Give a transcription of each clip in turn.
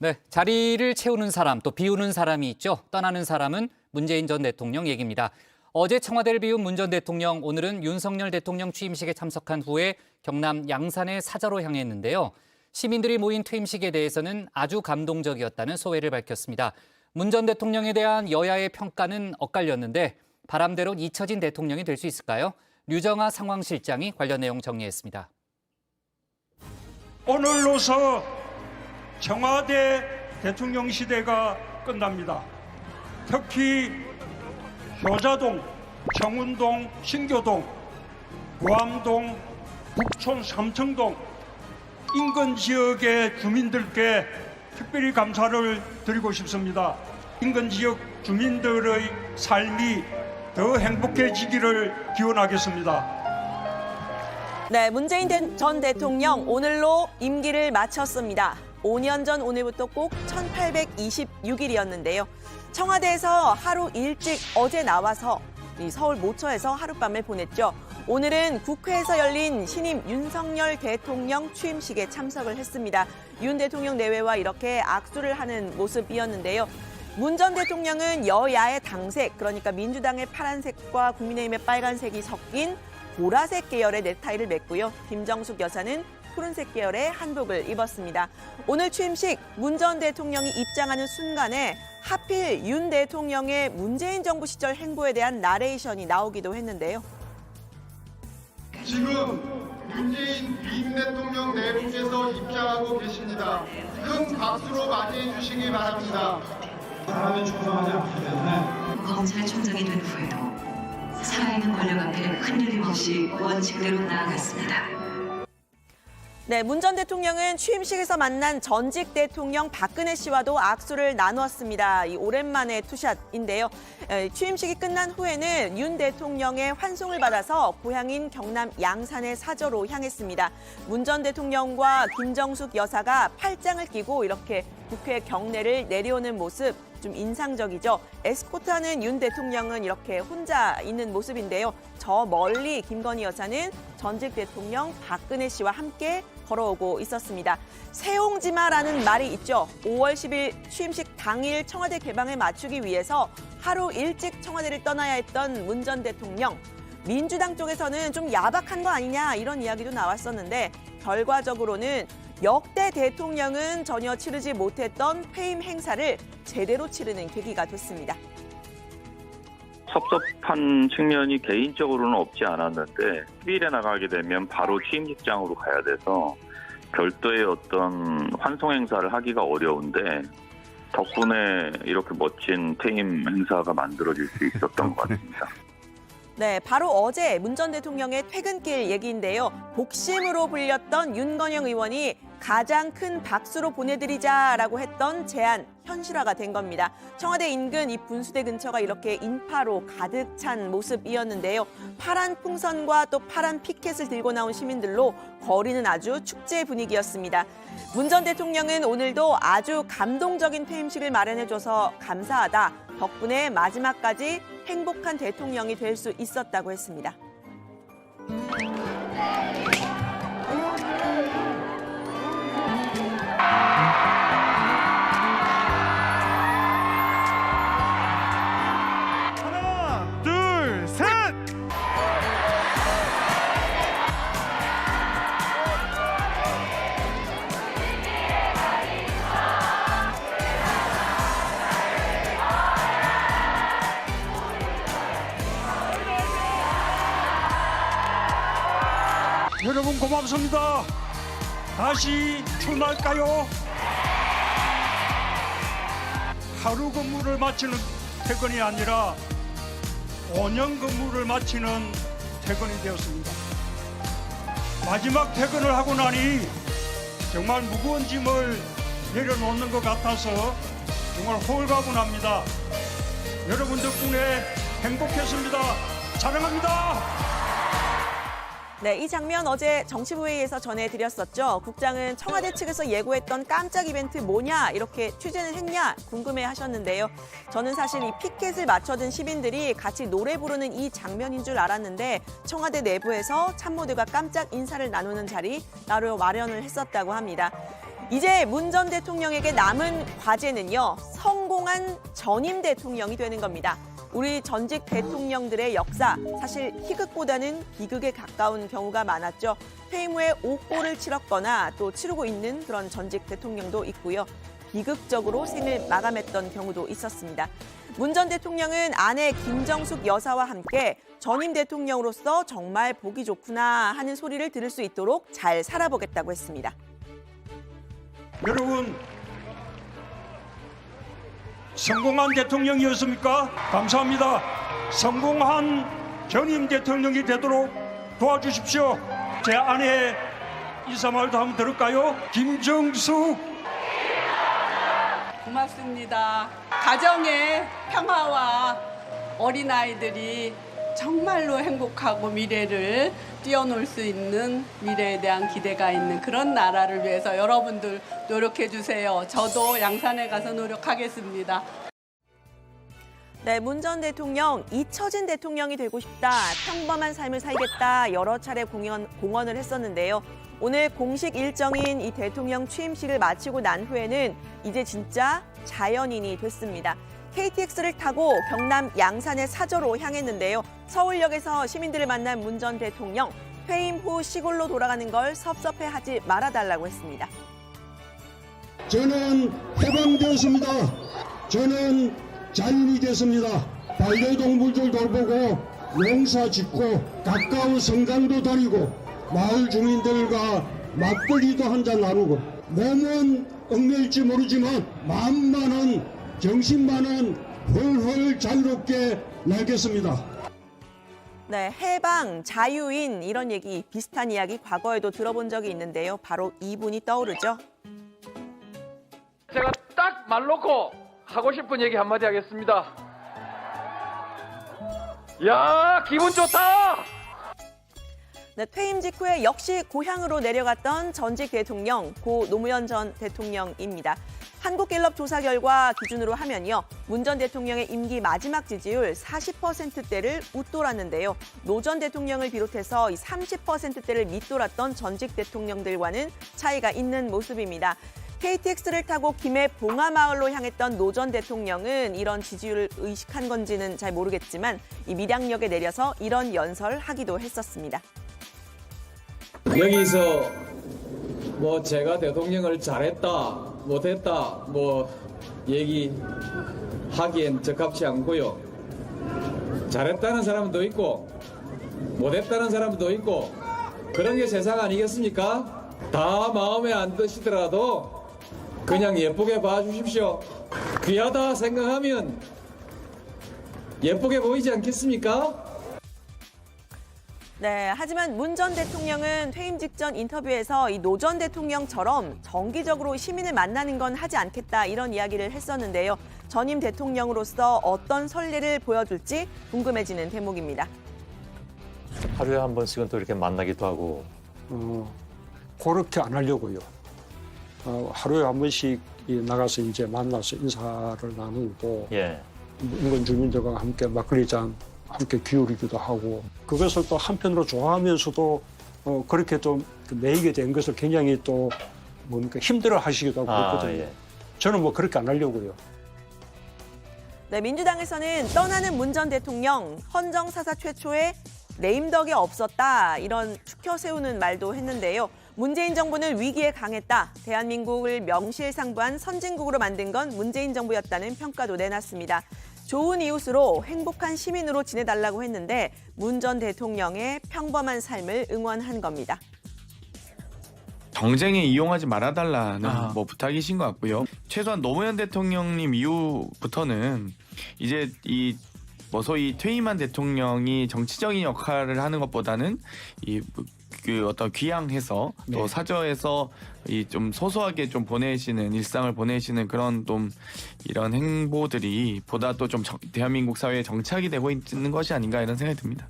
네, 자리를 채우는 사람, 또 비우는 사람이 있죠. 떠나는 사람은 문재인 전 대통령 얘기입니다. 어제 청와대를 비운 문 전 대통령, 오늘은 윤석열 대통령 취임식에 참석한 후에 경남 양산의 사저로 향했는데요. 시민들이 모인 퇴임식에 대해서는 아주 감동적이었다는 소회를 밝혔습니다. 문 전 대통령에 대한 여야의 평가는 엇갈렸는데 바람대로 잊혀진 대통령이 될 수 있을까요? 류정아 상황실장이 관련 내용 정리했습니다. 오늘로서 청와대 대통령 시대가 끝납니다. 특히 효자동, 청운동, 신교동, 구암동, 북촌 삼청동 인근 지역의 주민들께 특별히 감사를 드리고 싶습니다. 인근 지역 주민들의 삶이 더 행복해지기를 기원하겠습니다. 네, 문재인 전 대통령 오늘로 임기를 마쳤습니다. 5년 전 오늘부터 꼭 1826일이었는데요. 청와대에서 하루 일찍 어제 나와서 서울 모처에서 하룻밤을 보냈죠. 오늘은 국회에서 열린 신임 윤석열 대통령 취임식에 참석을 했습니다. 윤 대통령 내외와 이렇게 악수를 하는 모습이었는데요. 문 전 대통령은 여야의 당색, 그러니까 민주당의 파란색과 국민의힘의 빨간색이 섞인 보라색 계열의 넥타이를 맸고요. 김정숙 여사는 푸른색 계열의 한복을 입었습니다. 오늘 취임식 문 전 대통령이 입장하는 순간에 하필 윤 대통령의 문재인 정부 시절 행보에 대한 나레이션이 나오기도 했는데요. 지금 문재인 임 대통령 내부께서 입장하고 계십니다. 큰 박수로 맞이해 주시기 바랍니다. 사람이 충성하지 않기 때문에 검찰총장이 된 후에도 살아있는 권력 앞에 흔들림 없이 원칙대로 나아갔습니다. 네, 문 전 대통령은 취임식에서 만난 전직 대통령 박근혜 씨와도 악수를 나누었습니다. 이 오랜만의 투샷인데요. 취임식이 끝난 후에는 윤 대통령의 환송을 받아서 고향인 경남 양산의 사저로 향했습니다. 문 전 대통령과 김정숙 여사가 팔짱을 끼고 이렇게 국회 경내를 내려오는 모습 좀 인상적이죠. 에스코트하는 윤 대통령은 이렇게 혼자 있는 모습인데요. 저 멀리 김건희 여사는 전직 대통령 박근혜 씨와 함께 걸어오고 있었습니다. 새옹지마라는 말이 있죠. 5월 10일 취임식 당일 청와대 개방에 맞추기 위해서 하루 일찍 청와대를 떠나야 했던 문 전 대통령. 민주당 쪽에서는 좀 야박한 거 아니냐 이런 이야기도 나왔었는데 결과적으로는 역대 대통령은 전혀 치르지 못했던 퇴임 행사를 제대로 치르는 계기가 됐습니다. 섭섭한 측면이 개인적으로는 없지 않았는데 휴일에 나가게 되면 바로 취임식장으로 가야 돼서 별도의 어떤 환송 행사를 하기가 어려운데 덕분에 이렇게 멋진 퇴임 행사가 만들어질 수 있었던 것 같습니다. 네, 바로 어제 문 전 대통령의 퇴근길 얘기인데요. 복심으로 불렸던 윤건영 의원이 가장 큰 박수로 보내드리자라고 했던 제안 현실화가 된 겁니다. 청와대 인근 이 분수대 근처가 이렇게 인파로 가득 찬 모습이었는데요. 파란 풍선과 또 파란 피켓을 들고 나온 시민들로 거리는 아주 축제 분위기였습니다. 문 전 대통령은 오늘도 아주 감동적인 퇴임식을 마련해줘서 감사하다. 덕분에 마지막까지 행복한 대통령이 될 수 있었다고 했습니다. 하나, 둘, 셋! 여러분 고맙습니다. 다시 출마할까요? 하루 근무를 마치는 퇴근이 아니라 5년 근무를 마치는 퇴근이 되었습니다. 마지막 퇴근을 하고 나니 정말 무거운 짐을 내려놓는 것 같아서 정말 홀가분합니다. 여러분 덕분에 행복했습니다. 사랑합니다. 네, 이 장면 어제 정치부회의에서 전해드렸었죠. 국장은 청와대 측에서 예고했던 깜짝 이벤트 뭐냐 이렇게 취재는 했냐 궁금해하셨는데요. 저는 사실 이 피켓을 맞춰든 시민들이 같이 노래 부르는 이 장면인 줄 알았는데 청와대 내부에서 참모들과 깜짝 인사를 나누는 자리 따로 마련을 했었다고 합니다. 이제 문 전 대통령에게 남은 과제는요, 성공한 전임 대통령이 되는 겁니다. 우리 전직 대통령들의 역사, 사실 희극보다는 비극에 가까운 경우가 많았죠. 퇴임 후에 옥고를 치렀거나 또 치르고 있는 그런 전직 대통령도 있고요. 비극적으로 생을 마감했던 경우도 있었습니다. 문 전 대통령은 아내 김정숙 여사와 함께 전임 대통령으로서 정말 보기 좋구나 하는 소리를 들을 수 있도록 잘 살아보겠다고 했습니다. 여러분, 성공한 대통령이었습니까? 감사합니다. 성공한 전임 대통령이 되도록 도와주십시오. 제 아내의 인사말도 한번 들을까요? 김정숙. 고맙습니다. 가정의 평화와 어린아이들이 정말로 행복하고 미래를 뛰어놀 수 있는 미래에 대한 기대가 있는 그런 나라를 위해서 여러분들 노력해 주세요. 저도 양산에 가서 노력하겠습니다. 네, 문 전 대통령 잊혀진 대통령이 되고 싶다, 평범한 삶을 살겠다 여러 차례 공언을 했었는데요. 오늘 공식 일정인 이 대통령 취임식을 마치고 난 후에는 이제 진짜 자연인이 됐습니다. KTX를 타고 경남 양산의 사저로 향했는데요. 서울역에서 시민들을 만난 문 전 대통령, 퇴임 후 시골로 돌아가는 걸 섭섭해하지 말아달라고 했습니다. 저는 해방되었습니다. 저는 자연이 됐습니다. 반려동물들 돌보고 농사 짓고 가까운 성당도 다니고 마을 주민들과 막걸리도 한잔 나누고 몸은 얽매일지 모르지만 마음만은 정신만은 훨훨 자유롭게 날겠습니다. 네, 해방, 자유인 이런 얘기, 비슷한 이야기 과거에도 들어본 적이 있는데요. 바로 이분이 떠오르죠. 제가 딱 말 놓고 하고 싶은 얘기 한마디 하겠습니다. 야, 기분 좋다! 네, 퇴임 직후에 역시 고향으로 내려갔던 전직 대통령, 고 노무현 전 대통령입니다. 한국갤럽 조사 결과 기준으로 하면요, 문 전 대통령의 임기 마지막 지지율 40%대를 웃돌았는데요. 노 전 대통령을 비롯해서 이 30%대를 밑돌았던 전직 대통령들과는 차이가 있는 모습입니다. KTX를 타고 김해 봉하마을로 향했던 노 전 대통령은 이런 지지율을 의식한 건지는 잘 모르겠지만 이 밀양역에 내려서 이런 연설하기도 했었습니다. 여기서 뭐 제가 대통령을 잘했다, 못했다, 뭐 얘기하기엔 적합치 않고요. 잘했다는 사람도 있고 못했다는 사람도 있고 그런 게 세상 아니겠습니까? 다 마음에 안 드시더라도 그냥 예쁘게 봐주십시오. 귀하다 생각하면 예쁘게 보이지 않겠습니까? 네, 하지만 문 전 대통령은 퇴임 직전 인터뷰에서 이 노 전 대통령처럼 정기적으로 시민을 만나는 건 하지 않겠다 이런 이야기를 했었는데요. 전임 대통령으로서 어떤 선례를 보여줄지 궁금해지는 대목입니다. 하루에 한 번씩은 또 이렇게 만나기도 하고. 그렇게 안 하려고요. 하루에 한 번씩 나가서 이제 만나서 인사를 나누고, 예. 인근 주민들과 함께 막걸리잔 함께 기울이기도 하고, 그것을 또 한편으로 좋아하면서도 그렇게 좀 매이게 된 것을 굉장히 또 뭡니까 힘들어 하시기도 하고 그렇거든요. 예. 저는 뭐 그렇게 안 하려고요. 네, 민주당에서는 떠나는 문 전 대통령, 헌정사사 최초의 레임덕이 없었다 이런 추켜 세우는 말도 했는데요. 문재인 정부는 위기에 강했다. 대한민국을 명실상부한 선진국으로 만든 건 문재인 정부였다는 평가도 내놨습니다. 좋은 이웃으로 행복한 시민으로 지내달라고 했는데 문 전 대통령의 평범한 삶을 응원한 겁니다. 정쟁에 이용하지 말아달라는 뭐 부탁이신 것 같고요. 최소한 노무현 대통령님 이후부터는 이제 이 뭐 소위 퇴임한 대통령이 정치적인 역할을 하는 것보다는 그 어떤 귀향해서 또 사저에서 이 좀 소소하게 좀 보내시는 일상을 보내시는 그런 좀 이런 행보들이 보다 또 좀 대한민국 사회에 정착이 되고 있는 것이 아닌가 이런 생각이 듭니다.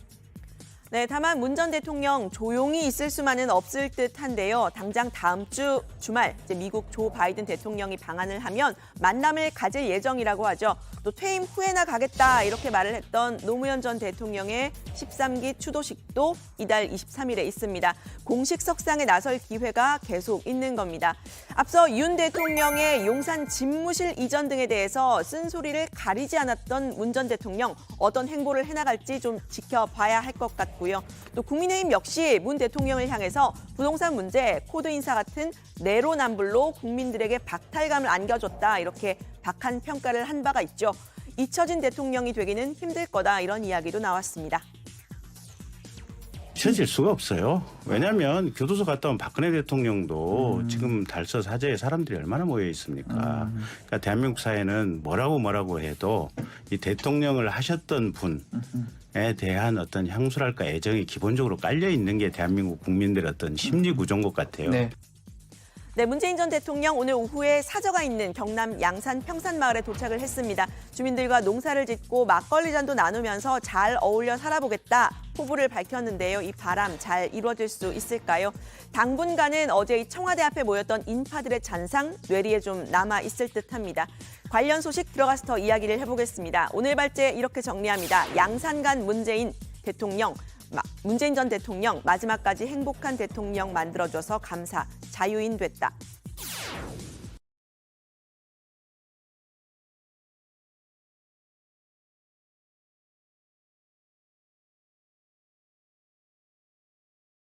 네, 다만 문 전 대통령 조용히 있을 수만은 없을 듯한데요. 당장 다음 주 주말 이제 미국 조 바이든 대통령이 방한을 하면 만남을 가질 예정이라고 하죠. 또 퇴임 후에나 가겠다 이렇게 말을 했던 노무현 전 대통령의 13기 추도식도 이달 23일에 있습니다. 공식 석상에 나설 기회가 계속 있는 겁니다. 앞서 윤 대통령의 용산 집무실 이전 등에 대해서 쓴소리를 가리지 않았던 문 전 대통령 어떤 행보를 해나갈지 좀 지켜봐야 할 것 같고요. 또 국민의힘 역시 문 대통령을 향해서 부동산 문제, 코드 인사 같은 내로남불로 국민들에게 박탈감을 안겨줬다 이렇게 박한 평가를 한 바가 있죠. 잊혀진 대통령이 되기는 힘들 거다 이런 이야기도 나왔습니다. 잊혀질 수가 없어요. 왜냐하면 교도소 갔다 온 박근혜 대통령도 지금 달서 사저에 사람들이 얼마나 모여 있습니까? 그러니까 대한민국 사회는 뭐라고 해도 이 대통령을 하셨던 분에 대한 어떤 향수랄까 애정이 기본적으로 깔려 있는 게 대한민국 국민들의 어떤 심리 구조인 것 같아요. 네, 문재인 전 대통령 오늘 오후에 사저가 있는 경남 양산 평산마을에 도착을 했습니다. 주민들과 농사를 짓고 막걸리 잔도 나누면서 잘 어울려 살아보겠다 포부를 밝혔는데요. 이 바람 잘 이루어질 수 있을까요? 당분간은 어제 이 청와대 앞에 모였던 인파들의 잔상 뇌리에 좀 남아 있을 듯합니다. 관련 소식 들어가서 더 이야기를 해보겠습니다. 오늘 발제 이렇게 정리합니다. 양산 간 문재인 전 대통령 마지막까지 행복한 대통령 만들어줘서 감사, 자유인 됐다.